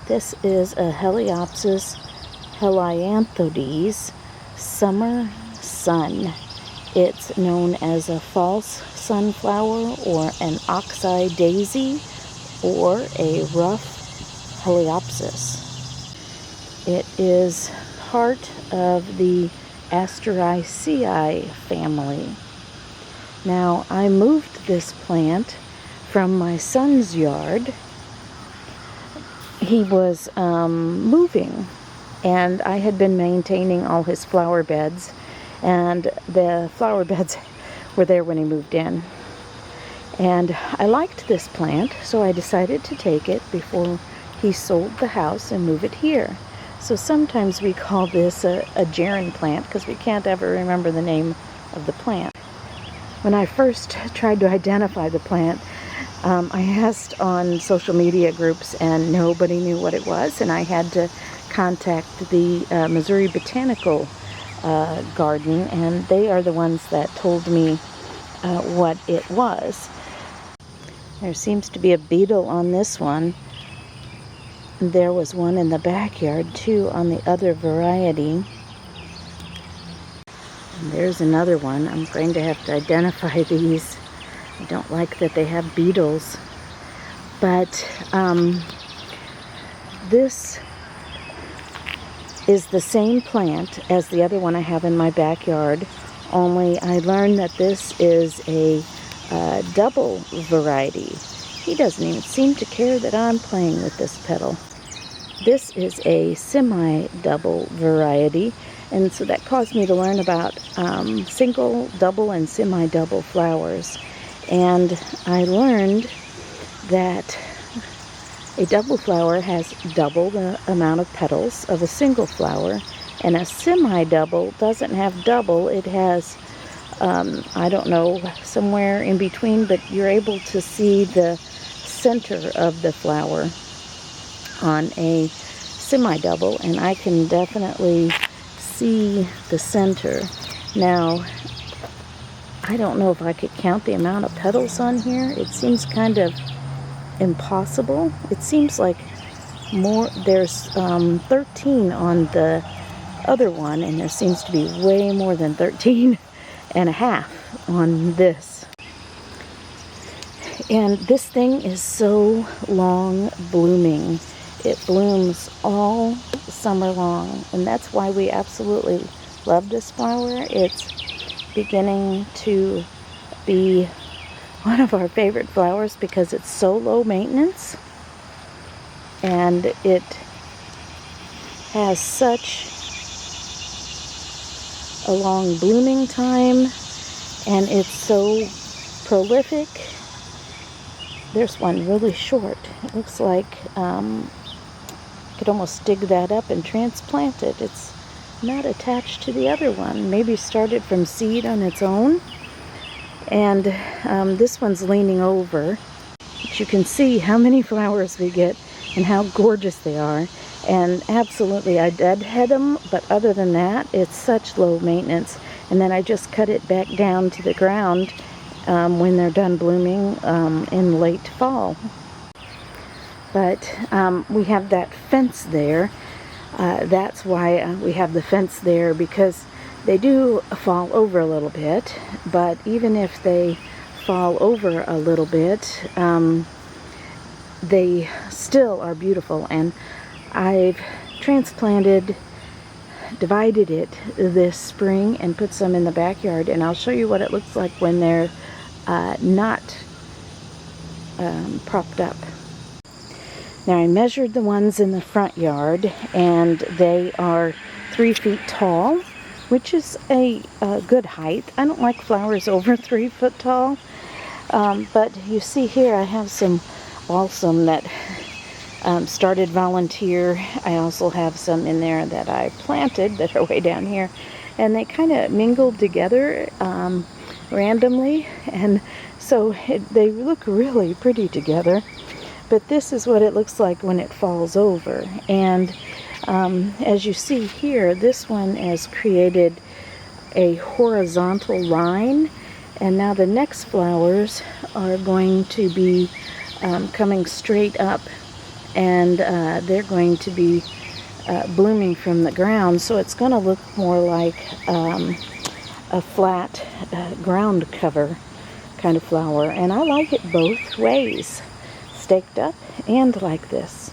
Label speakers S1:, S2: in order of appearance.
S1: This is a Heliopsis helianthoides summer sun. It's known as a false sunflower or an oxeye daisy or a rough Heliopsis. It is part of the Asteraceae family. Now, I moved this plant from my son's yard. He was moving, and I had been maintaining all his flower beds, and the flower beds were there when he moved in. And I liked this plant, so I decided to take it before he sold the house and move it here. So sometimes we call this a germ plant because we can't ever remember the name of the plant. When I first tried to identify the plant, I asked on social media groups and nobody knew what it was, and I had to contact the Missouri Botanical Garden, and they are the ones that told me what it was. There seems to be a beetle on this one. There was one in the backyard too on the other variety. And there's another one. I'm going to have to identify these. I don't like that they have beetles. But this is the same plant as the other one I have in my backyard, only I learned that this is a double variety. He doesn't even seem to care that I'm playing with this petal. This is a semi-double variety, and so that caused me to learn about single, double, and semi-double flowers. And I learned that a double flower has double the amount of petals of a single flower, and a semi-double doesn't have double. It has, I don't know, somewhere in between, but you're able to see the center of the flower on a semi-double, and I can definitely see the center. Now, I don't know if I could count the amount of petals on here. It seems kind of impossible. It seems like more. There's 13 on the other one, and there seems to be way more than 13 and a half on this. And this thing is so long blooming. It blooms all summer long, and that's why we absolutely love this flower. It's beginning to be one of our favorite flowers because it's so low maintenance, and it has such a long blooming time, and it's so prolific. There's one really short. It looks like could almost dig that up and transplant it. It's not attached to the other one. Maybe started from seed on its own. And this one's leaning over. But you can see how many flowers we get and how gorgeous they are. And absolutely, I deadhead them, but other than that, it's such low maintenance. And then I just cut it back down to the ground when they're done blooming in late fall. But we have that fence there. That's why we have the fence there, because they do fall over a little bit. But even if they fall over a little bit, they still are beautiful. And I've divided it this spring and put some in the backyard. And I'll show you what it looks like when they're not propped up. Now, I measured the ones in the front yard, and they are 3 feet tall, which is a good height. I don't like flowers over 3 foot tall, but you see here I have some balsam that started volunteer. I also have some in there that I planted that are way down here, and they kind of mingled together randomly, and so they look really pretty together. But this is what it looks like when it falls over. And as you see here, this one has created a horizontal line, and now the next flowers are going to be coming straight up and they're going to be blooming from the ground, so it's going to look more like a flat ground cover kind of flower. And I like it both ways, staked up and like this.